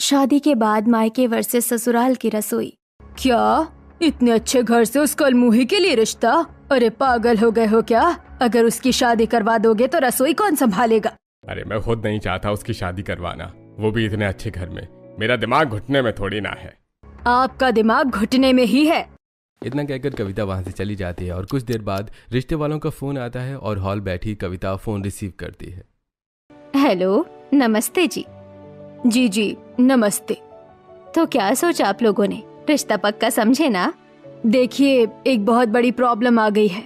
शादी के बाद मायके वर्सेस ससुराल की रसोई। क्या इतने अच्छे घर से उस कलमुही के लिए रिश्ता? अरे पागल हो गए हो क्या? अगर उसकी शादी करवा दोगे तो रसोई कौन संभालेगा? अरे मैं खुद नहीं चाहता उसकी शादी करवाना, वो भी इतने अच्छे घर में। मेरा दिमाग घुटने में थोड़ी ना है। आपका दिमाग घुटने में ही है। इतना कहकर कविता वहां से चली जाती है और कुछ देर बाद रिश्ते वालों का फोन आता है और हॉल बैठी कविता फोन रिसीव करती है। हेलो, नमस्ते जी। जी जी नमस्ते। तो क्या सोचा आप लोगों ने? रिश्ता पक्का समझे ना? देखिए, एक बहुत बड़ी प्रॉब्लम आ गई है।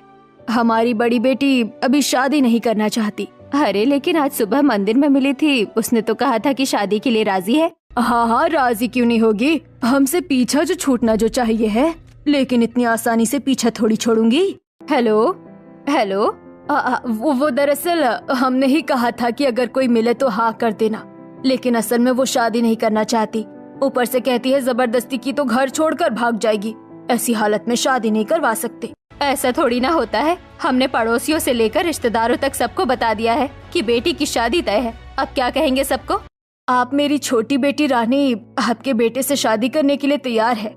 हमारी बड़ी बेटी अभी शादी नहीं करना चाहती। अरे लेकिन आज सुबह मंदिर में मिली थी, उसने तो कहा था कि शादी के लिए राजी है। हाँ, राजी क्यों नहीं होगी? हमसे पीछा जो छूटना जो चाहिए है, लेकिन इतनी आसानी से पीछा थोड़ी छोड़ूंगी। हेलो हेलो, वो दरअसल हमने ही कहा था कि अगर कोई मिले तो हाँ कर देना, लेकिन असल में वो शादी नहीं करना चाहती। ऊपर से कहती है जबरदस्ती की तो घर छोड़कर भाग जाएगी। ऐसी हालत में शादी नहीं करवा सकते। ऐसा थोड़ी ना होता है। हमने पड़ोसियों से लेकर रिश्तेदारों तक सबको बता दिया है कि बेटी की शादी तय है। अब क्या कहेंगे सबको? आप मेरी छोटी बेटी रानी आपके बेटे से शादी करने के लिए तैयार है।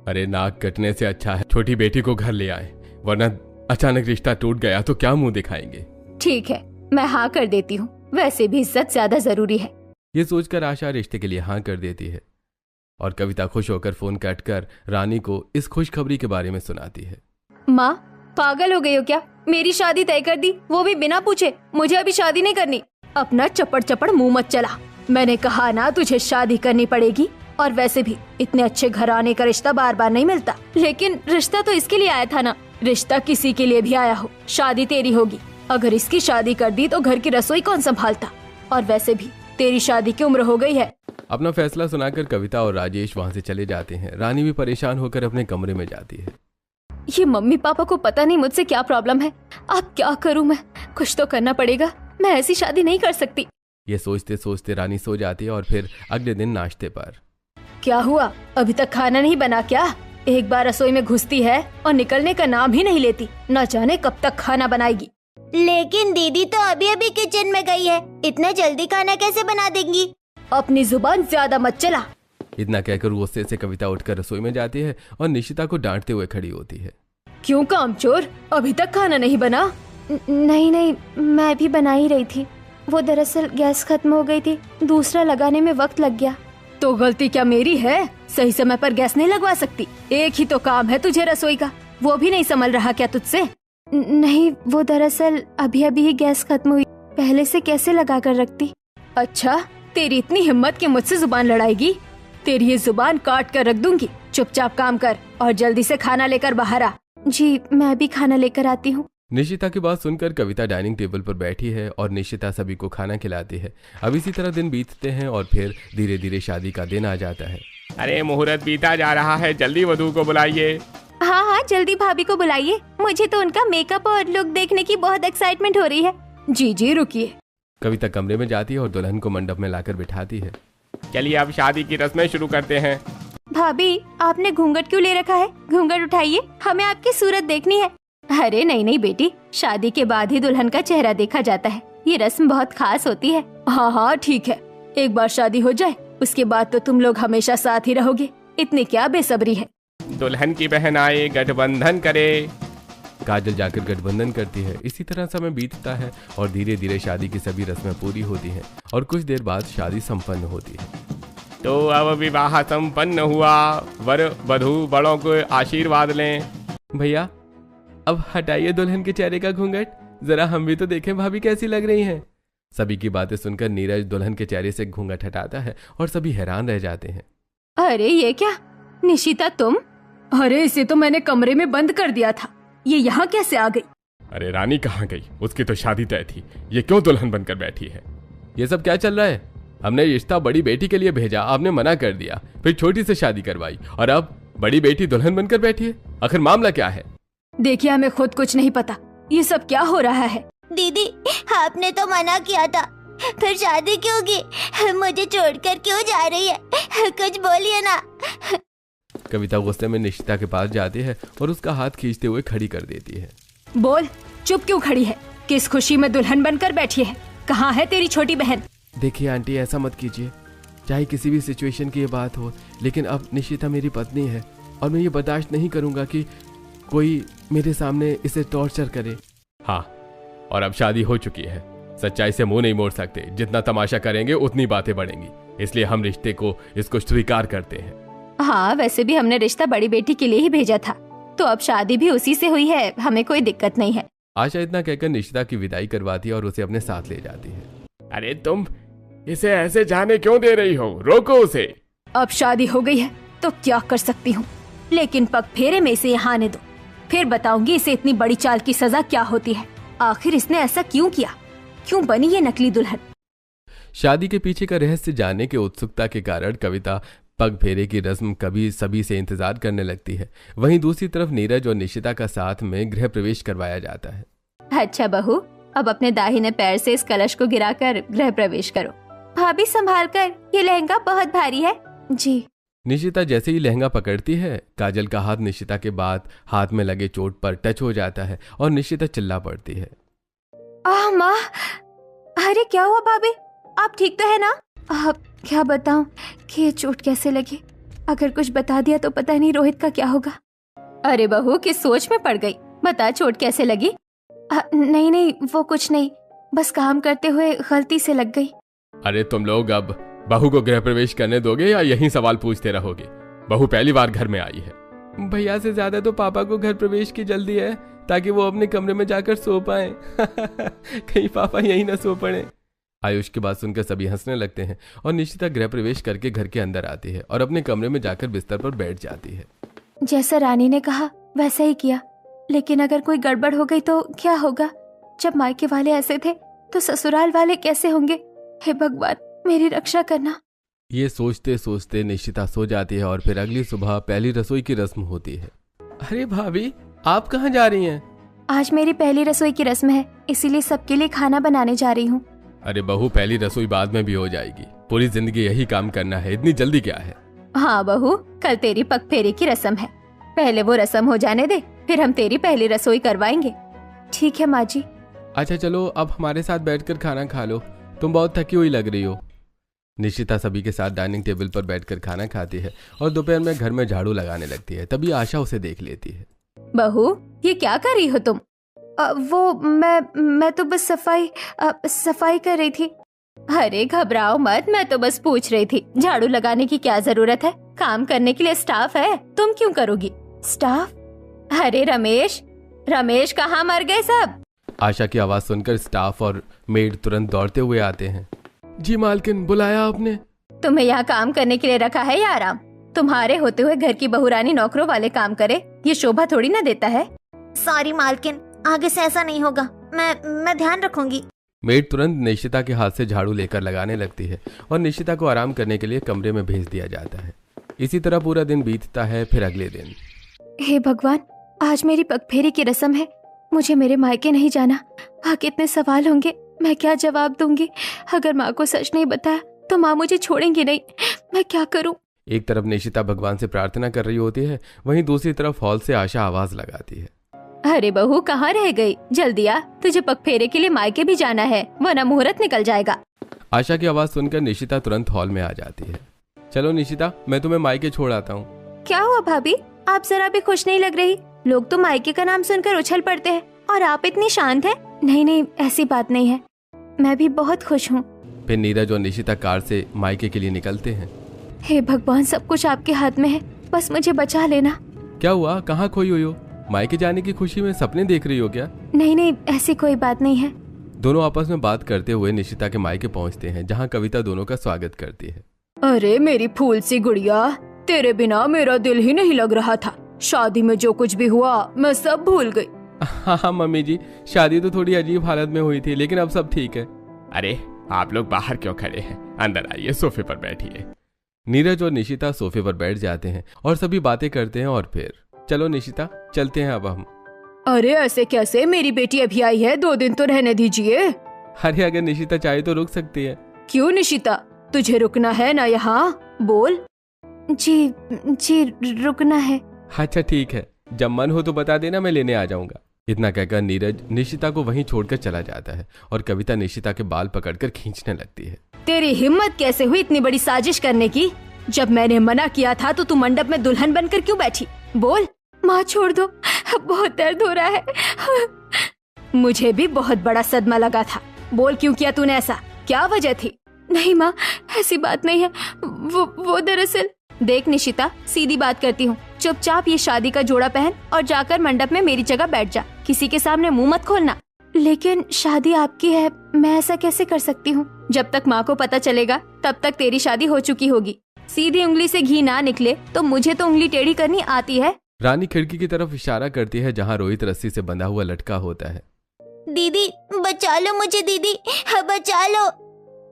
अरे नाक कटने से अच्छा है छोटी बेटी को घर ले आए, वरना अचानक रिश्ता टूट गया तो क्या मुंह दिखाएंगे। ठीक है, मैं हाँ कर देती हूँ। वैसे भी इज्जत ज्यादा जरूरी है। ये सोचकर आशा रिश्ते के लिए हाँ कर देती है और कविता खुश होकर फोन काट कर रानी को इस खुशखबरी के बारे में सुनाती है। माँ, पागल हो गई हो क्या? मेरी शादी तय कर दी, वो भी बिना पूछे। मुझे अभी शादी नहीं करनी। अपना चपड़ चपड़ मुंह मत चला। मैंने कहा ना तुझे शादी करनी पड़ेगी। और वैसे भी इतने अच्छे घराने का रिश्ता बार बार नहीं मिलता। लेकिन रिश्ता तो इसके लिए आया था ना। रिश्ता किसी के लिए भी आया हो, शादी तेरी होगी। अगर इसकी शादी कर दी तो घर की रसोई कौन संभालता? और वैसे भी तेरी शादी की उम्र हो गई है। अपना फैसला सुनाकर कविता और राजेश वहाँ से चले जाते हैं। रानी भी परेशान होकर अपने कमरे में जाती है। ये मम्मी पापा को पता नहीं मुझसे क्या प्रॉब्लम है। अब क्या करूँ मैं? कुछ तो करना पड़ेगा। मैं ऐसी शादी नहीं कर सकती। ये सोचते सोचते रानी सो जाती है और फिर अगले दिन नाश्ते पर। क्या हुआ? अभी तक खाना नहीं बना क्या? एक बार रसोई में घुसती है और निकलने का नाम ही नहीं लेती। न जाने कब तक खाना बनाएगी। लेकिन दीदी तो अभी अभी किचन में गई है, इतना जल्दी खाना कैसे बना देंगी? अपनी जुबान ज्यादा मत चला। इतना कहकर गुस्से से कविता उठकर रसोई में जाती है और निशिता को डांटते हुए खड़ी होती है। क्यों कामचोर, अभी तक खाना नहीं बना? नहीं, मैं भी बना ही रही थी। वो दरअसल गैस खत्म हो गई थी, दूसरा लगाने में वक्त लग गया। तो गलती क्या मेरी है? सही समय पर गैस नहीं लगवा सकती? एक ही तो काम है तुझे रसोई का, वो भी नहीं संभल रहा क्या तुझसे? नहीं, वो दरअसल अभी अभी ही गैस खत्म हुई, पहले से कैसे लगा कर रखती। अच्छा, तेरी इतनी हिम्मत कि मुझसे जुबान लड़ाएगी? तेरी ये जुबान काट कर रख दूंगी। चुपचाप काम कर और जल्दी से खाना लेकर बाहर आ। जी, मैं भी खाना लेकर आती हूँ। निशिता की बात सुनकर कविता डाइनिंग टेबल पर बैठी है और निशिता सभी को खाना खिलाती है। अब इसी तरह दिन बीतते हैं और फिर धीरे धीरे शादी का दिन आ जाता है। अरे मुहूर्त बीता जा रहा है, जल्दी वधू को बुलाइए। हाँ, जल्दी भाभी को बुलाइए। मुझे तो उनका मेकअप और लुक देखने की बहुत एक्साइटमेंट हो रही है। जी रुकिए। कविता कमरे में जाती है और दुल्हन को मंडप में लाकर बिठाती है। चलिए अब शादी की रस्में शुरू करते हैं। भाभी, आपने घूंघट क्यों ले रखा है? घूंघट उठाइए, हमें आपकी सूरत देखनी है। अरे नहीं बेटी, शादी के बाद ही दुल्हन का चेहरा देखा जाता है। ये रस्म बहुत खास होती है। हाँ ठीक है, एक बार शादी हो जाए उसके बाद तो तुम लोग हमेशा साथ ही रहोगे। इतनी क्या बेसब्री है? दुल्हन की बहन आए गठबंधन करे। काजल जाकर गठबंधन करती है। इसी तरह समय बीतता है और धीरे धीरे शादी की सभी रस्में पूरी होती हैं और कुछ देर बाद शादी संपन्न होती है। तो अब विवाह संपन्न हुआ। वर वधू बड़ों को आशीर्वाद लें। भैया, अब हटाइए दुल्हन के चेहरे का घूंघट, जरा हम भी तो देखें भाभी कैसी लग रही हैं। सभी की बातें सुनकर नीरज दुल्हन के चेहरे से घूंघट हटाता है और सभी हैरान रह जाते हैं। अरे ये क्या निशिता, तुम? अरे इसे तो मैंने कमरे में बंद कर दिया था, ये यहाँ कैसे आ गई? अरे रानी कहाँ गई? उसकी तो शादी तय थी, ये क्यों दुल्हन बनकर बैठी है? ये सब क्या चल रहा है? हमने रिश्ता बड़ी बेटी के लिए भेजा, आपने मना कर दिया, फिर छोटी से शादी करवाई और अब बड़ी बेटी दुल्हन बनकर बैठी है। आखिर मामला क्या है? देखिए, हमें खुद कुछ नहीं पता, ये सब क्या हो रहा है? दीदी, आपने तो मना किया था, फिर शादी क्यों की? मुझे छोड़कर क्यों जा रही है? कुछ बोलिए ना। कविता गुस्से में निशिता के पास जाती है और उसका हाथ खींचते हुए खड़ी कर देती है। बोल, चुप क्यों खड़ी है? किस खुशी में दुल्हन बनकर बैठी है? कहाँ है तेरी छोटी बहन? देखिए आंटी, ऐसा मत कीजिए, चाहे किसी भी सिचुएशन की ये बात हो, लेकिन अब निशिता मेरी पत्नी है और मैं ये बर्दाश्त नहीं करूंगा कि कोई मेरे सामने इसे टॉर्चर करे। हाँ, और अब शादी हो चुकी है, सच्चाई से मुंह नहीं मोड़ सकते। जितना तमाशा करेंगे उतनी बातें बढ़ेंगी, इसलिए हम रिश्ते को इसको स्वीकार करते हैं। हाँ, वैसे भी हमने रिश्ता बड़ी बेटी के लिए ही भेजा था, तो अब शादी भी उसी से हुई है, हमें कोई दिक्कत नहीं है। आशा इतना कहकर निशिता की विदाई करवाती है और उसे अपने साथ ले जाती है। अरे तुम इसे ऐसे जाने क्यों दे रही हो? रोको उसे। अब शादी हो गई है तो क्या कर सकती हूँ, लेकिन पग फेरे में इसे यहाँ आने दो, फिर बताऊंगी इसे इतनी बड़ी चाल की सजा क्या होती है। आखिर इसने ऐसा क्यों किया, क्यों बनी ये नकली दुल्हन? शादी के पीछे का रहस्य जानने की उत्सुकता के कारण कविता पग फेरे की रस्म कभी सभी से इंतजार करने लगती है। वहीं दूसरी तरफ नीरज और निशिता का साथ में गृह प्रवेश करवाया जाता है। अच्छा बहू, अब अपने दाहिने पैर से इस कलश को गिराकर गृह प्रवेश करो। भाभी संभाल कर, ये लहंगा बहुत भारी है। जी। निशिता जैसे ही लहंगा पकड़ती है, काजल का हाथ निशिता के बाद हाथ में लगे चोट पर टच हो जाता है और निशिता चिल्ला पड़ती है। आह माँ, अरे क्या हुआ भाभी, आप ठीक तो है ना? अब क्या बताऊं कि ये चोट कैसे लगी, अगर कुछ बता दिया तो पता नहीं रोहित का क्या होगा। अरे बहू, किस सोच में पड़ गई, बता चोट कैसे लगी? नहीं वो कुछ नहीं, बस काम करते हुए गलती से लग गई। अरे तुम लोग अब बहू को गृह प्रवेश करने दोगे या यही सवाल पूछते रहोगे? बहू पहली बार घर में आई है। भैया से ज्यादा तो पापा को घर प्रवेश की जल्दी है, ताकि वो अपने कमरे में जाकर सो पाए। कहीं पापा यहीं ना सो पड़े। आयुष की बात सुनकर सभी हंसने लगते हैं और निशिता गृह प्रवेश करके घर के अंदर आती है और अपने कमरे में जाकर बिस्तर पर बैठ जाती है। जैसा रानी ने कहा वैसा ही किया, लेकिन अगर कोई गड़बड़ हो गई तो क्या होगा? जब मायके वाले ऐसे थे तो ससुराल वाले कैसे होंगे? हे भगवान, मेरी रक्षा करना। ये सोचते सोचते निशिता सो जाती है और फिर अगली सुबह पहली रसोई की रस्म होती है। अरे भाभी, आप कहाँ जा रही हैं? आज मेरी पहली रसोई की रस्म है, इसीलिए सबके लिए खाना बनाने जा रही हूँ। अरे बहू, पहली रसोई बाद में भी हो जाएगी, पूरी जिंदगी यही काम करना है, इतनी जल्दी क्या है? हाँ बहू, कल तेरी पग फेरे की रस्म है, पहले वो रस्म हो जाने दे, फिर हम तेरी पहली रसोई करवाएंगे। ठीक है माँ जी। अच्छा चलो, अब हमारे साथ बैठकर खाना खा लो, तुम बहुत थकी हुई लग रही हो। निशिता सभी के साथ डाइनिंग टेबल पर बैठकर खाना खाती है और दोपहर में घर में झाड़ू लगाने लगती है। तभी आशा उसे देख लेती है। बहू, ये क्या कर रही हो तुम? वो मैं तो बस सफाई कर रही थी। अरे घबराओ मत, मैं तो बस पूछ रही थी, झाड़ू लगाने की क्या जरूरत है? काम करने के लिए स्टाफ है, तुम क्यों करोगी? स्टाफ? अरे रमेश कहाँ मर गए सब? आशा की आवाज सुनकर स्टाफ और मेड तुरंत दौड़ते हुए आते हैं। जी मालकिन, बुलाया आपने? तुम्हें यहाँ काम करने के लिए रखा है या आराम? तुम्हारे होते हुए घर की बहुरानी नौकरों वाले काम करे, ये शोभा थोड़ी ना देता है। सॉरी मालकिन, आगे से ऐसा नहीं होगा, मैं ध्यान रखूंगी। मेड तुरंत निशिता के हाथ से झाड़ू लेकर लगाने लगती है और निशिता को आराम करने के लिए कमरे में भेज दिया जाता है। इसी तरह पूरा दिन बीतता है। फिर अगले दिन, हे भगवान, आज मेरी पगफेरी की रस्म है, मुझे मेरे मायके नहीं जाना। हाँ, कितने सवाल होंगे, मैं क्या जवाब दूंगी? अगर माँ को सच नहीं बताया तो माँ मुझे छोड़ेंगी नहीं, मैं क्या करूँ? एक तरफ निशिता भगवान से प्रार्थना कर रही होती है, वहीं दूसरी तरफ हॉल से आशा आवाज लगाती है। अरे बहू, कहाँ रह गई? जल्दी आ, तुझे पगफेरे के लिए मायके भी जाना है, वरना मुहूर्त निकल जाएगा। आशा की आवाज सुनकर निशिता तुरंत हॉल में आ जाती है। चलो निशिता, मैं तुम्हें मायके छोड़ आता हूँ। क्या हुआ भाभी, आप जरा भी खुश नहीं लग रही? लोग तो मायके का नाम सुनकर उछल पड़ते हैं और आप इतनी शांत हैं। नहीं, ऐसी बात नहीं है, मैं भी बहुत खुश हूँ। फिर नीरज और निशिता कार से मायके के लिए निकलते हैं। हे भगवान, सब कुछ आपके हाथ में है, बस मुझे बचा लेना। क्या हुआ, कहाँ खोई हुई हो? मायके जाने की खुशी में सपने देख रही हो क्या? नहीं, ऐसी कोई बात नहीं है। दोनों आपस में बात करते हुए निशिता के मायके पहुँचते हैं, जहाँ कविता दोनों का स्वागत करती है। अरे मेरी फूल सी गुड़िया, तेरे बिना मेरा दिल ही नहीं लग रहा था। शादी में जो कुछ भी हुआ मैं सब भूल गई। हाँ मम्मी जी, शादी तो थोड़ी अजीब हालत में हुई थी, लेकिन अब सब ठीक है। अरे आप लोग बाहर क्यों खड़े हैं? अंदर आइए, सोफे पर बैठिए। नीरज और निशिता सोफे पर बैठ जाते हैं और सभी बातें करते हैं और फिर चलो निशिता, चलते हैं अब हम। अरे ऐसे कैसे, मेरी बेटी अभी आई है, 2 दिन तो रहने दीजिए। अरे अगर निशिता चाहे तो रुक सकती है। क्यों निशिता, तुझे रुकना है ना यहाँ? बोल। जी रुकना है। अच्छा ठीक है, जब मन हो तो बता देना, मैं लेने आ जाऊंगा। इतना कहकर नीरज निशिता को वहीं छोड़कर चला जाता है और कविता निशिता के बाल पकड़कर खींचने लगती है। तेरी हिम्मत कैसे हुई इतनी बड़ी साजिश करने की? जब मैंने मना किया था तो तू मंडप में दुल्हन बनकर क्यों बैठी? बोल। माँ छोड़ दो, बहुत दर्द हो रहा है। मुझे भी बहुत बड़ा सदमा लगा था। बोल क्यों किया तूने ऐसा? क्या वजह थी? नहीं माँ, ऐसी बात नहीं है। वो दरअसल। देख निशिता, सीधी बात करती हूँ, चुपचाप ये शादी का जोड़ा पहन और जाकर मंडप में मेरी जगह बैठ जा। किसी के सामने मुंह मत खोलना। लेकिन शादी आपकी है, मैं ऐसा कैसे कर सकती हूँ? जब तक माँ को पता चलेगा तब तक तेरी शादी हो चुकी होगी। सीधी उंगली से घी ना निकले तो मुझे तो उंगली टेढ़ी करनी आती है। रानी खिड़की की तरफ इशारा करती है जहाँ रोहित रस्सी से बंधा हुआ लटका होता है। दीदी बचा लो मुझे, दीदी बचा लो।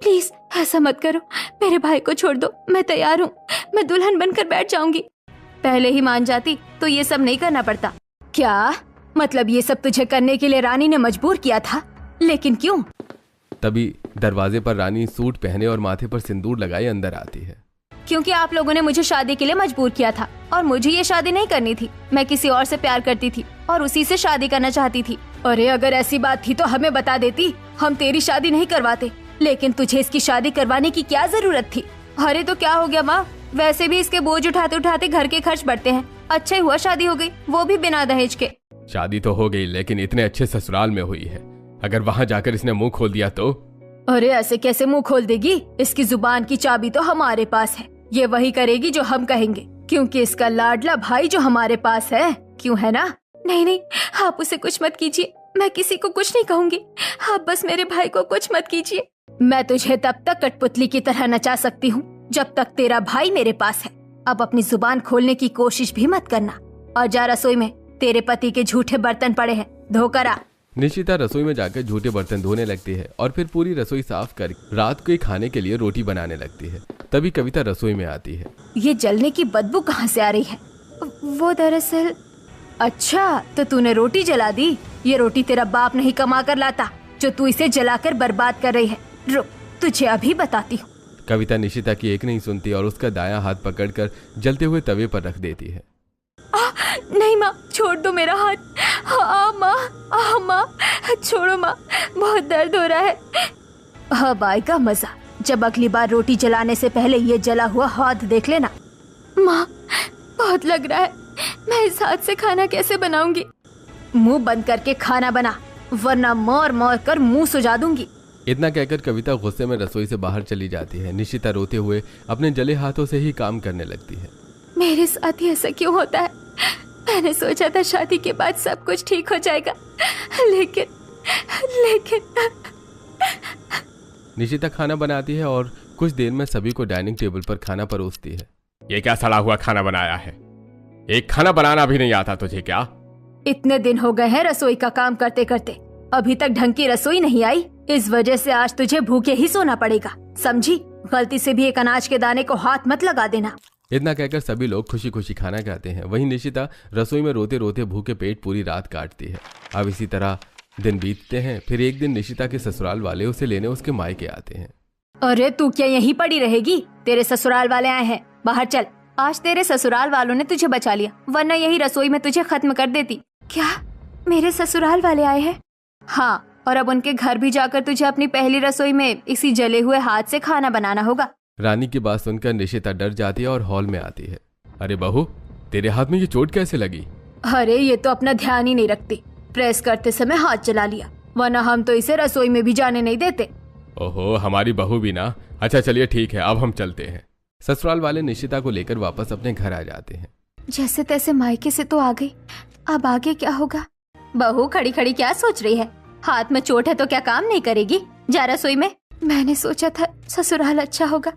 प्लीज ऐसा मत करो, मेरे भाई को छोड़ दो। मैं तैयार हूँ, मैं दुल्हन बनकर बैठ जाऊंगी। पहले ही मान जाती तो ये सब नहीं करना पड़ता। क्या मतलब ये सब तुझे करने के लिए रानी ने मजबूर किया था? लेकिन क्यों? तभी दरवाजे पर रानी सूट पहने और माथे पर सिंदूर लगाए अंदर आती है। क्योंकि आप लोगों ने मुझे शादी के लिए मजबूर किया था और मुझे ये शादी नहीं करनी थी। मैं किसी और से प्यार करती थी और उसी से शादी करना चाहती थी। अरे अगर ऐसी बात थी तो हमें बता देती, हम तेरी शादी नहीं करवाते। लेकिन तुझे इसकी शादी करवाने की क्या जरूरत थी? अरे तो क्या हो गया माँ, वैसे भी इसके बोझ उठाते उठाते घर के खर्च बढ़ते हैं। अच्छा हुआ शादी हो गई, वो भी बिना दहेज के। शादी तो हो गई लेकिन इतने अच्छे ससुराल में हुई है, अगर वहाँ जाकर इसने मुंह खोल दिया तो? अरे ऐसे कैसे मुंह खोल देगी? इसकी जुबान की चाबी तो हमारे पास है। ये वही करेगी जो हम कहेंगे, क्योंकि इसका लाडला भाई जो हमारे पास है। क्यों है ना? नहीं नहीं, आप उसे कुछ मत कीजिए। मैं किसी को कुछ नहीं कहूँगी। आप बस मेरे भाई को कुछ मत कीजिए। मैं तुझे तब तक कठपुतली की तरह नचा सकती हूँ जब तक तेरा भाई मेरे पास है। अब अपनी जुबान खोलने की कोशिश भी मत करना। और जा रसोई में, तेरे पति के झूठे बर्तन पड़े हैं, धोकर आ। निशिता रसोई में जाकर झूठे बर्तन धोने लगती है और फिर पूरी रसोई साफ कर रात के खाने के लिए रोटी बनाने लगती है। तभी कविता रसोई में आती है। ये जलने की बदबू कहाँ से आ रही है? वो दरअसल। अच्छा तो तूने रोटी जला दी। ये रोटी तेरा बाप नहीं कमा कर लाता जो तू इसे जलाकर बर्बाद कर रही है। रुक, तुझे अभी बताती हूँ। कविता निशिता की एक नहीं सुनती और उसका दायां हाथ पकड़कर जलते हुए तवे पर रख देती है। नहीं माँ, छोड़ दो मेरा हाथ। माँ, छोड़ो माँ, बहुत दर्द हो रहा है। अब आएगा मजा जब अगली बार रोटी जलाने से पहले ये जला हुआ हाथ देख लेना। माँ, बहुत लग रहा है। मैं इस हाथ से खाना कैसे बनाऊंगी? मुंह बंद करके खाना बना, वरना मार मार कर मुंह सुजा दूंगी। इतना कहकर कविता गुस्से में रसोई से बाहर चली जाती है। निशिता रोते हुए अपने जले हाथों से ही काम करने लगती है। मेरे साथ ही ऐसा क्यों होता है? मैंने सोचा था शादी के बाद सब कुछ ठीक हो जाएगा, लेकिन निशिता खाना बनाती है और कुछ देर में सभी को डाइनिंग टेबल पर खाना परोसती है। ये क्या सड़ा हुआ खाना बनाया है? एक खाना बनाना भी नहीं आता तुझे क्या? इतने दिन हो गए हैं रसोई का काम करते करते, अभी तक ढंग की रसोई नहीं आई। इस वजह से आज तुझे भूखे ही सोना पड़ेगा, समझी? गलती से भी एक अनाज के दाने को हाथ मत लगा देना। इतना कहकर सभी लोग खुशी खुशी खाना खाते हैं। वहीं निशिता रसोई में रोते रोते भूखे पेट पूरी रात काटती है। अब इसी तरह दिन बीतते हैं। फिर एक दिन निशिता के ससुराल वाले उसे लेने उसके मायके आते हैं। अरे तू क्या यहीं पड़ी रहेगी? तेरे ससुराल वाले आए हैं, बाहर चल। आज तेरे ससुराल वालों ने तुझे बचा लिया, वरना यही रसोई में तुझे खत्म कर देती। क्या मेरे ससुराल वाले आए हैं? हाँ, और अब उनके घर भी जाकर तुझे अपनी पहली रसोई में इसी जले हुए हाथ से खाना बनाना होगा। रानी की बात सुनकर निशिता डर जाती है और हॉल में आती है। अरे बहू, तेरे हाथ में ये चोट कैसे लगी? अरे ये तो अपना ध्यान ही नहीं रखती, प्रेस करते समय हाथ चला लिया, वरना हम तो इसे रसोई में भी जाने नहीं देते। ओहो, हमारी बहू भी ना। अच्छा चलिए ठीक है, अब हम चलते हैं। ससुराल वाले निशिता को लेकर वापस अपने घर आ जाते हैं। जैसे तैसे मायके से तो आ गई, अब आगे क्या होगा? बहू खड़ी खड़ी क्या सोच रही है? हाथ में चोट है तो क्या काम नहीं करेगी? जा रसोई में। मैंने सोचा था ससुराल अच्छा होगा,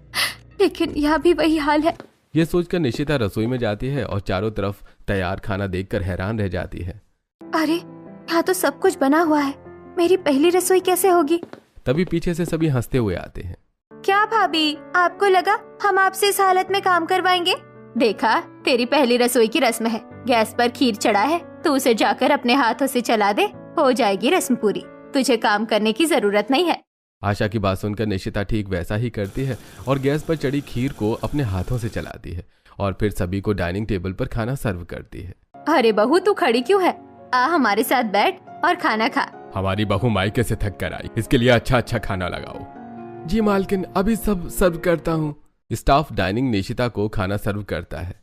लेकिन यहाँ भी वही हाल है। ये सोचकर निशिता रसोई में जाती है और चारों तरफ तैयार खाना देखकर हैरान रह जाती है। अरे यहाँ तो सब कुछ बना हुआ है, मेरी पहली रसोई कैसे होगी? तभी पीछे से सभी हंसते हुए आते हैं। क्या भाभी, आपको लगा हम आपसे इस हालत में काम करवाएंगे? देखा, तेरी पहली रसोई की रस्म है। गैस पर खीर चढ़ा है, तू उसे जाकर अपने हाथों से चला दे, हो जाएगी रस्म पूरी। तुझे काम करने की जरूरत नहीं है। आशा की बात सुनकर निशिता ठीक वैसा ही करती है और गैस पर चढ़ी खीर को अपने हाथों से चलाती है और फिर सभी को डाइनिंग टेबल पर खाना सर्व करती है। अरे बहू, तू खड़ी क्यों है? आ हमारे साथ बैठ और खाना खा। हमारी बहू मायके से थक कर आई, इसके लिए अच्छा अच्छा खाना लगाओ। जी मालकिन, अभी सब सर्व करता हूँ। स्टाफ डाइनिंग निशिता को खाना सर्व करता है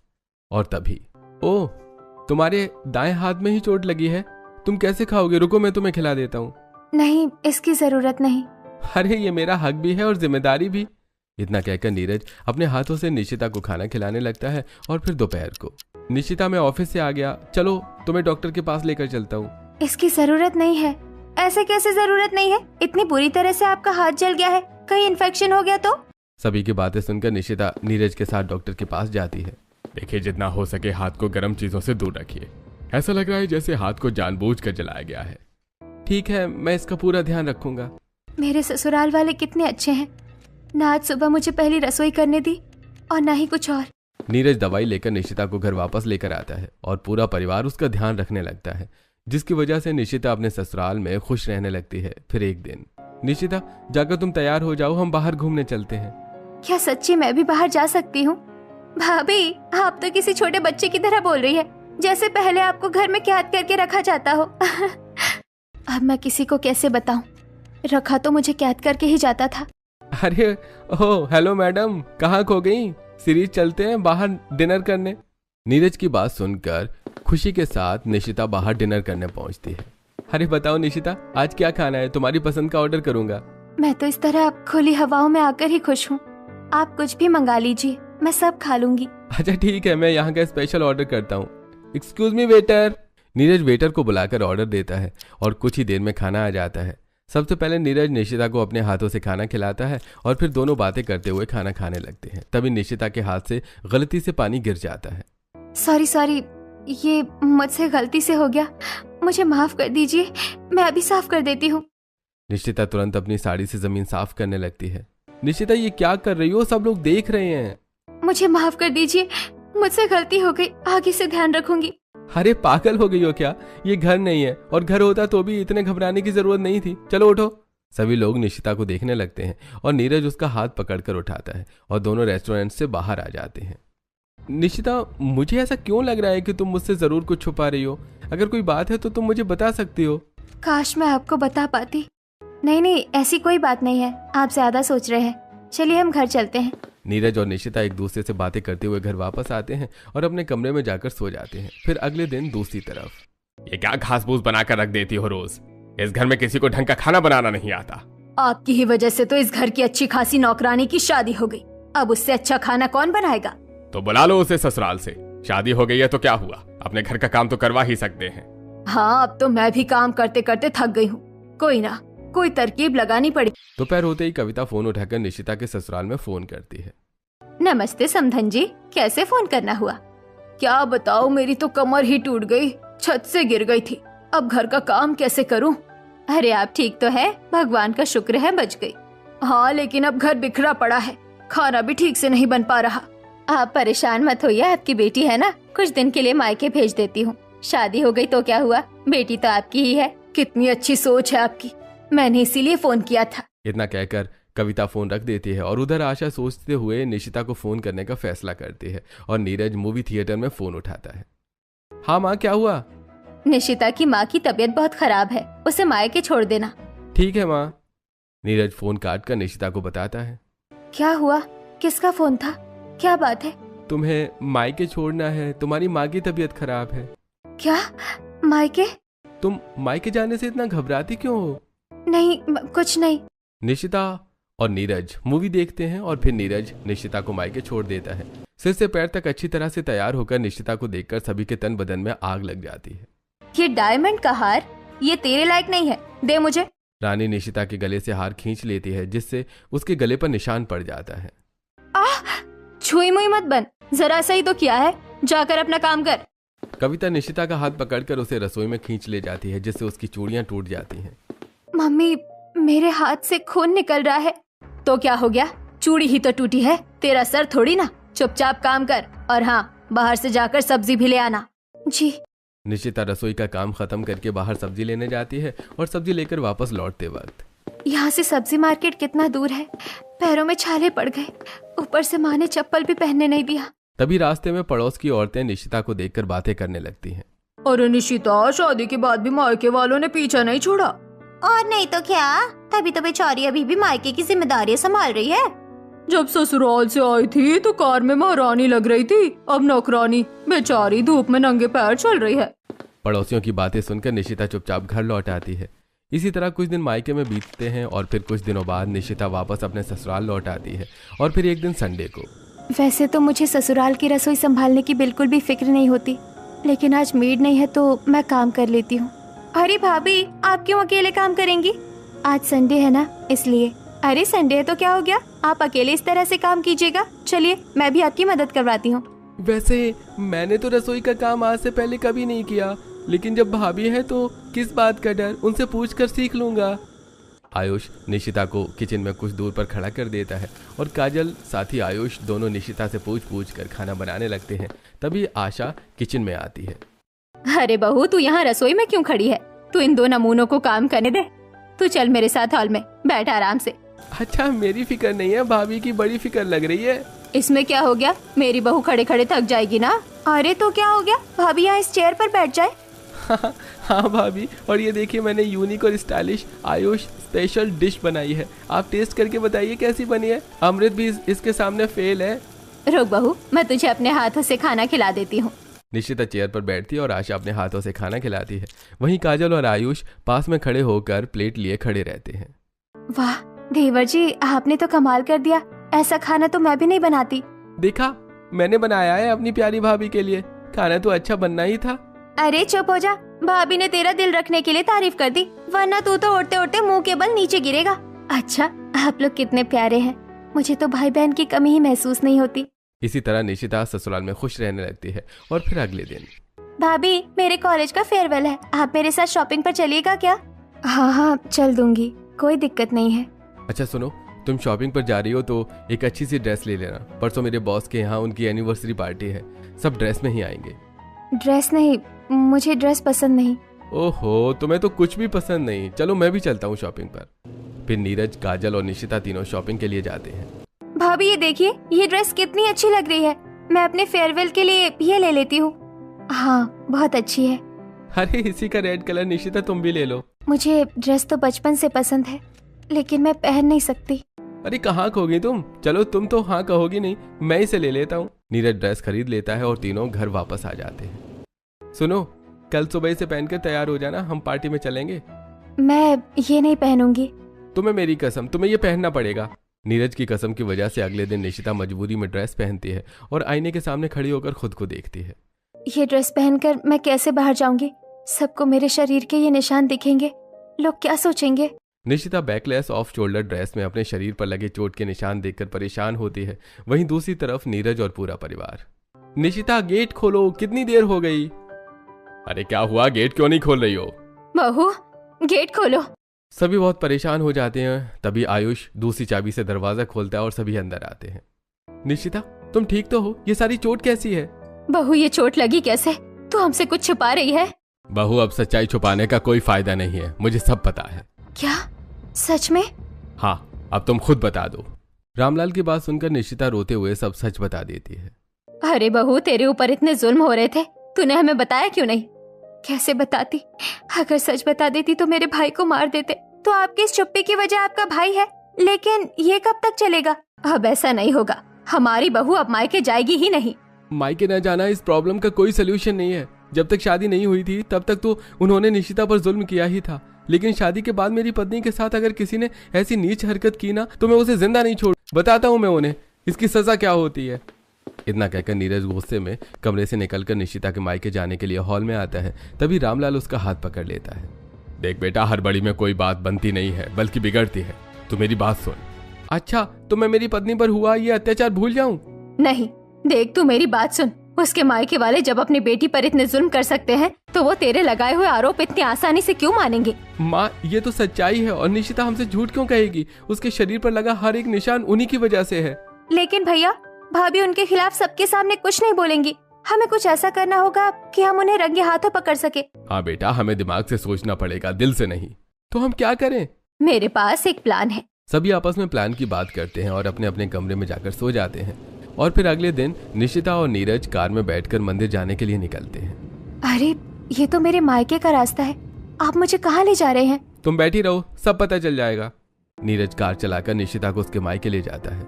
और तभी, ओह, तुम्हारे दाएं हाथ में ही चोट लगी है, तुम कैसे खाओगे? रुको मैं तुम्हें खिला देता हूँ। नहीं, इसकी जरूरत नहीं। अरे ये मेरा हक भी है और जिम्मेदारी भी। इतना कहकर नीरज अपने हाथों से निशिता को खाना खिलाने लगता है। और फिर दोपहर को, निशिता मैं ऑफिस से आ गया, चलो तुम्हें डॉक्टर के पास लेकर चलता हूँ। इसकी जरूरत नहीं है। ऐसे कैसे जरूरत नहीं है? इतनी बुरी तरह से आपका हाथ जल गया है, कहीं इन्फेक्शन हो गया तो? सभी की बातें सुनकर निशिता नीरज के साथ डॉक्टर के पास जाती है। देखिए, जितना हो सके हाथ को गर्म चीजों से दूर रखिए। ऐसा लग रहा है जैसे हाथ को जानबूझकर जलाया गया है। ठीक है, मैं इसका पूरा ध्यान रखूंगा। मेरे ससुराल वाले कितने अच्छे हैं, ना आज सुबह मुझे पहली रसोई करने दी और ना ही कुछ और। नीरज दवाई लेकर निशिता को घर वापस लेकर आता है और पूरा परिवार उसका ध्यान रखने लगता है, जिसकी वजह से निशिता अपने ससुराल में खुश रहने लगती है। फिर एक दिन, निशिता जाकर तुम तैयार हो जाओ, हम बाहर घूमने चलते हैं। क्या सच्ची मैं भी बाहर जा सकती हूँ? भाभी, आप तो किसी छोटे बच्चे की तरह बोल रही है, जैसे पहले आपको घर में कैद करके रखा जाता हो। अब मैं किसी को कैसे बताऊं? रखा तो मुझे कैद करके ही जाता था। अरे ओह, हेलो मैडम, कहाँ खो गई? सीरीज चलते हैं बाहर डिनर करने। नीरज की बात सुनकर खुशी के साथ निशिता बाहर डिनर करने पहुंचती है। अरे बताओ निशिता, आज क्या खाना है? तुम्हारी पसंद का ऑर्डर करूंगा। मैं तो इस तरह खुली हवाओं में आकर ही खुश हूँ। आप कुछ भी मंगा लीजिए, मैं सब खा लूंगी। अच्छा ठीक है, मैं यहाँ का स्पेशल ऑर्डर करता हूँ। Excuse me waiter. Neeraj waiter को बुलाकर ऑर्डर देता है और कुछ ही देर में खाना आ जाता है। सबसे पहले नीरज निशिता को अपने हाथों से खाना खिलाता है और फिर दोनों बातें करते हुए खाना खाने लगते हैं। तभी निशिता के हाथ से गलती से पानी गिर जाता है। सॉरी, ये मुझसे गलती से हो गया, मुझे माफ कर दीजिए, मैं अभी साफ कर देती हूँ। निशिता तुरंत अपनी साड़ी से जमीन साफ करने लगती है। निशिता ये क्या कर रही हो? सब लोग देख रहे हैं। मुझे माफ कर दीजिए, मुझसे गलती हो गई, आगे से ध्यान रखूंगी। अरे पागल हो गई हो क्या? ये घर नहीं है, और घर होता तो भी इतने घबराने की जरूरत नहीं थी। चलो उठो। सभी लोग निशिता को देखने लगते हैं और नीरज उसका हाथ पकड़कर उठाता है और दोनों रेस्टोरेंट से बाहर आ जाते हैं। निशिता, मुझे ऐसा क्यों लग रहा है कि तुम मुझसे जरूर कुछ छुपा रही हो? अगर कोई बात है तो तुम मुझे बता सकती हो। काश मैं आपको बता पाती। नहीं, ऐसी कोई बात नहीं है, आप ज्यादा सोच रहे हैं। चलिए हम घर चलते हैं। नीरज और निशिता एक दूसरे से बातें करते हुए घर वापस आते हैं और अपने कमरे में जाकर सो जाते हैं। फिर अगले दिन दूसरी तरफ, ये क्या घास फूस बनाकर रख देती हो रोज? इस घर में किसी को ढंग का खाना बनाना नहीं आता। आपकी ही वजह से तो इस घर की अच्छी खासी नौकरानी की शादी हो गई। अब उससे अच्छा खाना कौन बनाएगा? तो बुला लो उसे ससुराल से। शादी हो गई है तो क्या हुआ, अपने घर का काम तो करवा ही सकते हैं। हाँ, अब तो मैं भी काम करते करते थक गई हूँ। कोई ना, कोई तरकीब लगानी पड़ी। दोपहर होते ही कविता फोन उठाकर निशिता के ससुराल में फोन करती है। नमस्ते समधन जी, कैसे फोन करना हुआ? क्या बताओ, मेरी तो कमर ही टूट गई, छत से गिर गई थी। अब घर का काम कैसे करूं? अरे आप ठीक तो है? भगवान का शुक्र है बच गई। हाँ, लेकिन अब घर बिखरा पड़ा है, खाना भी ठीक से नहीं बन पा रहा। आप परेशान मत होइए, आपकी बेटी है ना, कुछ दिन के लिए मायके भेज देती हूँ। शादी हो गई तो क्या हुआ, बेटी तो आपकी ही है। कितनी अच्छी सोच है आपकी, मैंने इसीलिए फोन किया था। इतना कहकर कविता फोन रख देती है और उधर आशा सोचते हुए निशिता को फोन करने का फैसला करती है और नीरज मूवी थिएटर में फोन उठाता है। हाँ माँ, क्या हुआ? निशिता की माँ की तबीयत बहुत खराब है, उसे मायके छोड़ देना। ठीक है माँ। नीरज फोन काट कर निशिता को बताता है। क्या हुआ? किसका फोन था? क्या बात है? तुम्हें मायके छोड़ना है, तुम्हारी माँ की तबीयत खराब है। क्या? मायके? तुम मायके जाने से इतना घबराती क्यों हो? नहीं, कुछ नहीं। निशिता और नीरज मूवी देखते हैं और फिर नीरज निशिता को मायके छोड़ देता है। सिर से पैर तक अच्छी तरह से तैयार होकर निशिता को देखकर सभी के तन बदन में आग लग जाती है। ये डायमंड का हार, ये तेरे लायक नहीं है, दे मुझे। रानी निशिता के गले से हार खींच लेती है, जिससे उसके गले पर निशान पड़ जाता है। छुई मुई मत बन, जरा सा ही तो किया है, जाकर अपना काम कर। कविता निशिता का हाथ पकड़कर उसे रसोई में खींच ले जाती है, जिससे उसकी चूड़ियां टूट जाती हैं। मम्मी, मेरे हाथ से खून निकल रहा है। तो क्या हो गया, चूड़ी ही तो टूटी है, तेरा सर थोड़ी ना। चुपचाप काम कर, और हाँ, बाहर से जाकर सब्जी भी ले आना। जी। निशिता रसोई का काम खत्म करके बाहर सब्जी लेने जाती है और सब्जी लेकर वापस लौटते वक्त, यहाँ से सब्जी मार्केट कितना दूर है, पैरों में छाले पड़ गए, ऊपर से माँ ने चप्पल भी पहनने नहीं दिया। तभी रास्ते में पड़ोस की औरतें निशिता को देखकर बातें करने लगती हैं। अरे निशिता, शादी के बाद भी मायके वालों ने पीछा नहीं छोड़ा। और नहीं तो क्या, तभी तो बेचारी अभी भी मायके की जिम्मेदारियां संभाल रही है। जब ससुराल से आई थी तो कार में महारानी लग रही थी, अब नौकरानी। बेचारी धूप में नंगे पैर चल रही है। पड़ोसियों की बातें सुनकर निशिता चुपचाप घर लौट आती है। इसी तरह कुछ दिन मायके में बीतते हैं और फिर कुछ दिनों बाद निशिता वापस अपने ससुराल लौट आती है। और फिर एक दिन संडे को। वैसे तो मुझे ससुराल की रसोई संभालने की बिल्कुल भी फिक्र नहीं होती, लेकिन आज मेड नहीं है तो मैं काम कर लेती हूँ। अरे भाभी, आप क्यों अकेले काम करेंगी? आज संडे है ना, इसलिए। अरे संडे है तो क्या हो गया, आप अकेले इस तरह से काम कीजिएगा। चलिए मैं भी आपकी मदद करवाती हूँ। वैसे मैंने तो रसोई का काम आज से पहले कभी नहीं किया, लेकिन जब भाभी है तो किस बात का डर, उनसे पूछ कर सीख लूंगा। आयुष निशिता को किचन में कुछ दूर पर खड़ा कर देता है और काजल साथ ही आयुष दोनों निशिता से पूछ कर खाना बनाने लगते हैं। तभी आशा किचन में आती है। अरे बहू, तू यहाँ रसोई में क्यों खड़ी है? तू इन दो नमूनों को काम करने दे। तू चल मेरे साथ हॉल में बैठ आराम से। अच्छा, मेरी फिक्र नहीं है, भाभी की बड़ी फिक्र लग रही है। इसमें क्या हो गया, मेरी बहू खड़े खड़े थक जाएगी ना। अरे तो क्या हो गया, भाभी यहाँ इस चेयर पर बैठ जाए। हाँ भाभी, और ये देखिए मैंने यूनिक और स्टाइलिश आयुष स्पेशल डिश बनाई है। आप टेस्ट करके बताइए कैसी बनी है। अमृत भी इसके सामने फेल है। रुक बहू, मैं तुझे अपने हाथों से खाना खिला देती हूँ। निशिता चेयर पर बैठती है और आशा अपने हाथों से खाना खिलाती है। वहीं काजल और आयुष पास में खड़े होकर प्लेट लिए खड़े रहते हैं। वाह देवर जी, आपने तो कमाल कर दिया। ऐसा खाना तो मैं भी नहीं बनाती। देखा, मैंने बनाया है अपनी प्यारी भाभी के लिए। खाना तो अच्छा बनना ही था। अरे चुप हो जा, भाभी ने तेरा दिल रखने के लिए तारीफ कर दी, वरना तू तो उड़ते उड़ते मुंह के बल नीचे गिरेगा। अच्छा, आप लोग कितने प्यारे हैं, मुझे तो भाई बहन की कमी ही महसूस नहीं होती। इसी तरह निशिता ससुराल में खुश रहने लगती है। और फिर अगले दिन, भाभी मेरे कॉलेज का फेयरवेल है, आप मेरे साथ शॉपिंग पर चलिएगा क्या? हाँ चल दूंगी, कोई दिक्कत नहीं है। अच्छा सुनो, तुम शॉपिंग पर जा रही हो तो एक अच्छी सी ड्रेस ले लेना। परसों मेरे बॉस के यहाँ उनकी एनिवर्सरी पार्टी है, सब ड्रेस में ही आएंगे। ड्रेस नहीं, मुझे ड्रेस पसंद नहीं। ओहो, तुम्हें तो कुछ भी पसंद नहीं। चलो मैं भी चलता हूँ शॉपिंग पर। फिर नीरज, काजल और निशिता तीनों शॉपिंग के लिए जाते हैं। भाभी ये देखिए, ये ड्रेस कितनी अच्छी लग रही है, मैं अपने फेयरवेल के लिए ये ले लेती हूँ। हाँ बहुत अच्छी है। अरे इसी का रेड कलर निशिता, तुम भी ले लो। मुझे ड्रेस तो बचपन से पसंद है, लेकिन मैं पहन नहीं सकती। अरे कहाँ खोगी तुम? चलो तुम तो हाँ कहोगी नहीं, मैं इसे ले लेता हूँ। नीरज ड्रेस खरीद लेता है और तीनों घर वापस आ जाते हैं। सुनो, कल सुबह से पहनकर तैयार हो जाना, हम पार्टी में चलेंगे। मैं ये नहीं पहनूंगी। तुम्हें मेरी कसम, तुम्हें ये पहनना पड़ेगा। नीरज की कसम की वजह से अगले दिन निशिता मजबूरी में ड्रेस पहनती है और आईने के सामने खड़ी होकर खुद को देखती है। ये ड्रेस पहनकर मैं कैसे बाहर जाऊंगी? सबको मेरे शरीर के ये निशान दिखेंगे, लोग क्या सोचेंगे? Nishita backless off shoulder dress में अपने शरीर पर लगे चोट के निशान देखकर परेशान होती है। वहीं दूसरी तरफ नीरज और पूरा परिवार। निशिता गेट खोलो, कितनी देर हो गई? अरे क्या हुआ, गेट क्यों नहीं खोल रही हो? बहू गेट खोलो। सभी बहुत परेशान हो जाते हैं। तभी आयुष दूसरी चाबी से दरवाजा खोलता है और सभी अंदर आते हैं। निशिता तुम ठीक तो हो? ये सारी चोट कैसी है? बहू ये चोट लगी कैसे? तू हमसे कुछ छुपा रही है? बहू अब सच्चाई छुपाने का कोई फायदा नहीं है, मुझे सब पता है। क्या सच में? हाँ, अब तुम खुद बता दो। रामलाल की बात सुनकर निशिता रोते हुए सब सच बता देती है। अरे बहू, तेरे ऊपर इतने जुल्म हो रहे थे, तूने हमें बताया क्यों नहीं? कैसे बताती? अगर सच बता देती तो मेरे भाई को मार देते। तो आपकी इस चुप्पी की वजह आपका भाई है, लेकिन ये कब तक चलेगा? अब ऐसा नहीं होगा, हमारी बहू अब मायके जाएगी ही नहीं। मायके न जाना इस प्रॉब्लम का कोई सलूशन नहीं है। जब तक शादी नहीं हुई थी तब तक तो उन्होंने निशिता पर जुल्म किया ही था, लेकिन शादी के बाद मेरी पत्नी के साथ अगर किसी ने ऐसी नीच हरकत की ना तो मैं उसे जिंदा नहीं छोड़। बताता हूँ मैं उन्हें इसकी सजा क्या होती है। इतना कहकर नीरज गुस्से में कमरे से निकलकर निशिता के मायके जाने के लिए हॉल में आता है। तभी रामलाल उसका हाथ पकड़ लेता है। देख बेटा, हड़बड़ी में कोई बात बनती नहीं है बल्कि बिगड़ती है। तू मेरी बात सुन। अच्छा, तो मैं मेरी पत्नी पर हुआ ये अत्याचार भूल जाऊं? नहीं, देख तू मेरी बात सुन। उसके मायके वाले जब अपनी बेटी पर इतने जुल्म कर सकते हैं तो वो तेरे लगाए हुए आरोप इतनी आसानी से क्यों मानेंगे? माँ, ये तो सच्चाई है और निशिता हमसे झूठ क्यों कहेगी? उसके शरीर पर लगा हर एक निशान उन्हीं की वजह से है। लेकिन भैया, भाभी उनके खिलाफ सबके सामने कुछ नहीं बोलेंगी। हमें कुछ ऐसा करना होगा कि हम उन्हें रंगे हाथों पकड़ सके। हाँ बेटा, हमें दिमाग से सोचना पड़ेगा, दिल से नहीं। तो हम क्या करें? मेरे पास एक प्लान है। सभी आपस में प्लान की बात करते हैं और अपने अपने कमरे में जाकर सो जाते हैं। और फिर अगले दिन निशिता और नीरज कार में बैठकर मंदिर जाने के लिए निकलते हैं। अरे ये तो मेरे मायके का रास्ता है, आप मुझे कहाँ ले जा रहे हैं? तुम बैठी रहो, सब पता चल जाएगा। नीरज कार चलाकर निशिता को उसके मायके ले जाता है।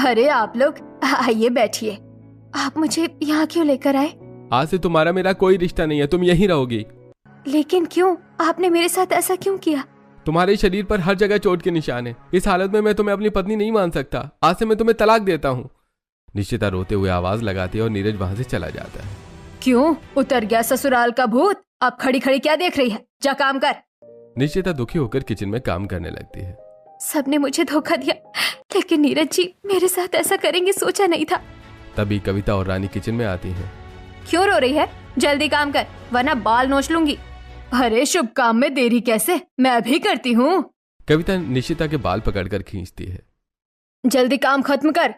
अरे आप लोग आइए बैठिए। आप मुझे यहाँ क्यों लेकर आए? आज से तुम्हारा मेरा कोई रिश्ता नहीं है, तुम यहीं रहोगी। लेकिन क्यों? आपने मेरे साथ ऐसा क्यों किया? तुम्हारे शरीर पर हर जगह चोट के निशान है। इस हालत में मैं तुम्हें अपनी पत्नी नहीं मान सकता। आज से मैं तुम्हें तलाक देता हूँ। निशिता रोते हुए आवाज लगाती है और नीरज वहां से चला जाता है। क्यों? उतर गया ससुराल का भूत? अब खड़ी खड़ी क्या देख रही है? जा काम कर। निशिता दुखी होकर किचन में काम करने लगती है। सबने मुझे धोखा दिया, लेकिन नीरज जी मेरे साथ ऐसा करेंगे सोचा नहीं था। तभी कविता और रानी किचन में आती हैं। क्यों रो रही है? जल्दी काम कर वरना बाल नोच लूंगी। अरे शुभ काम में देरी कैसे, मैं भी करती हूँ। कविता निशिता के बाल पकड़कर खींचती है। जल्दी काम खत्म कर।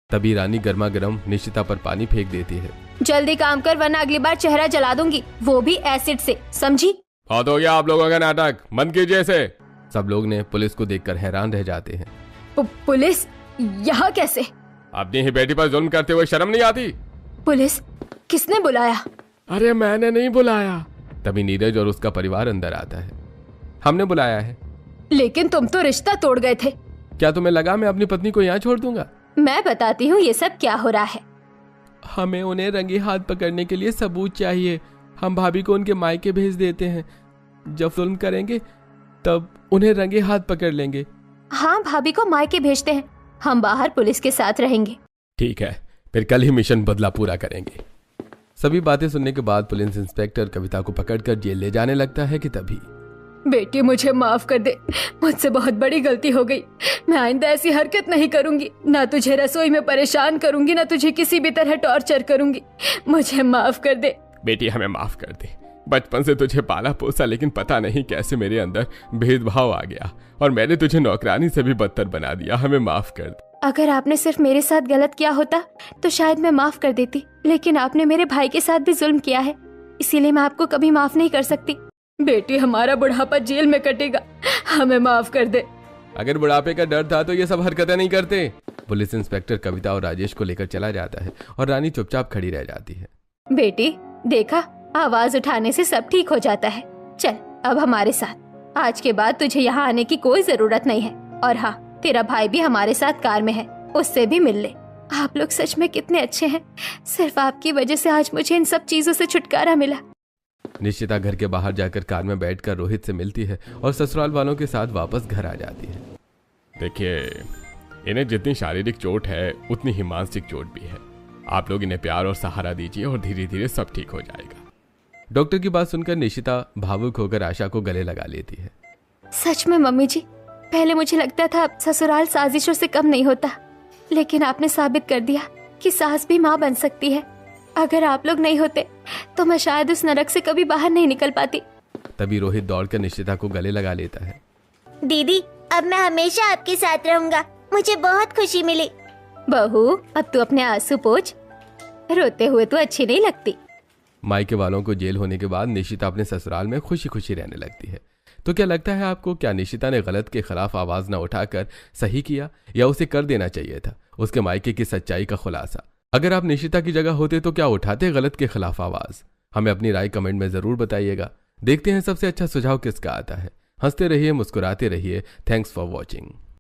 तभी रानी गर्मा गर्म निशिता पर पानी फेंक देती है। जल्दी काम कर वरना अगली बार चेहरा जला दूंगी, वो भी एसिड से, समझी? बहुत हो गया आप लोगों का नाटक, बंद कीजिए इसे। सब लोग ने पुलिस को देखकर हैरान रह जाते हैं। पुलिस यहाँ कैसे? अपनी ही बेटी पर जुल्म करते हुए शर्म नहीं आती? पुलिस? किसने बुलाया? अरे मैंने नहीं बुलाया। तभी नीरज और उसका परिवार अंदर आता है। हमने बुलाया है। लेकिन तुम तो रिश्ता तोड़ गए थे। क्या तुम्हें लगा मैं अपनी पत्नी को यहाँ छोड़ दूंगा? मैं बताती हूँ ये सब क्या हो रहा है। हमें उन्हें रंगे हाथ पकड़ने के लिए सबूत चाहिए। हम भाभी को उनके मायके भेज देते हैं। जब जुल्म करेंगे तब उन्हें रंगे हाथ पकड़ लेंगे। हाँ, भाभी को मायके भेजते हैं, हम बाहर पुलिस के साथ रहेंगे। ठीक है, फिर कल ही मिशन बदला पूरा करेंगे। सभी बातें सुनने के बाद पुलिस इंस्पेक्टर कविता को पकड़कर जेल ले जाने लगता है कि तभी बेटी मुझे माफ कर दे, मुझसे बहुत बड़ी गलती हो गई। मैं आइंदा ऐसी हरकत नहीं करूंगी। ना तुझे रसोई में परेशान करूंगी, ना तुझे किसी भी तरह टॉर्चर करूंगी। मुझे माफ कर दे। बेटी हमें माफ कर दे। बचपन से तुझे पाला पोसा, लेकिन पता नहीं कैसे मेरे अंदर भेदभाव आ गया और मैंने तुझे नौकरानी से भी बदतर बना दिया। हमें माफ कर दे। अगर आपने सिर्फ मेरे साथ गलत किया होता तो शायद मैं माफ कर देती, लेकिन आपने मेरे भाई के साथ भी जुल्म किया है, इसीलिए मैं आपको कभी माफ नहीं कर सकती। बेटी हमारा बुढ़ापा जेल में कटेगा, हमें माफ कर दे। अगर बुढ़ापे का डर था तो ये सब हरकतें नहीं करते। पुलिस इंस्पेक्टर कविता और राजेश को लेकर चला जाता है और रानी चुपचाप खड़ी रह जाती है। बेटी देखा, आवाज उठाने से सब ठीक हो जाता है। चल अब हमारे साथ। आज के बाद तुझे यहाँ आने की कोई जरूरत नहीं है। और हाँ, तेरा भाई भी हमारे साथ कार में है, उससे भी मिल ले। आप लोग सच में कितने अच्छे हैं। सिर्फ आपकी वजह से आज मुझे इन सब चीजों से छुटकारा मिला। निशिता घर के बाहर जाकर कार में बैठकर रोहित से मिलती है और ससुराल वालों के साथ वापस घर आ जाती है। देखिए, इन्हें जितनी शारीरिक चोट है उतनी ही मानसिक चोट भी है। आप लोग इन्हें प्यार और सहारा दीजिए और धीरे धीरे सब ठीक हो जाएगा। डॉक्टर की बात सुनकर निशिता भावुक होकर आशा को गले लगा लेती है। सच में मम्मी जी, पहले मुझे लगता था ससुराल साजिशों से कम नहीं होता, लेकिन आपने साबित कर दिया कि सास भी माँ बन सकती है। अगर आप लोग नहीं होते तो मैं शायद उस नरक से कभी बाहर नहीं निकल पाती। तभी रोहित दौड़कर निशिता को गले लगा लेता है। दीदी, अब मैं हमेशा आपके साथ रहूंगा, मुझे बहुत खुशी मिली। बहू, अब तू अपने आंसू पोंछ, रोते हुए तो अच्छी नहीं लगती। मायके वालों को जेल होने के बाद निशिता अपने ससुराल में खुशी खुशी रहने लगती है। तो क्या लगता है आपको, क्या निशिता ने गलत के खिलाफ आवाज न उठाकर सही किया, या उसे कर देना चाहिए था उसके मायके की सच्चाई का खुलासा? अगर आप निशिता की जगह होते तो क्या उठाते गलत के खिलाफ आवाज? हमें अपनी राय कमेंट में जरूर बताइएगा। देखते हैं सबसे अच्छा सुझाव किसका आता है। हंसते रहिए, मुस्कुराते रहिए। Thanks for watching.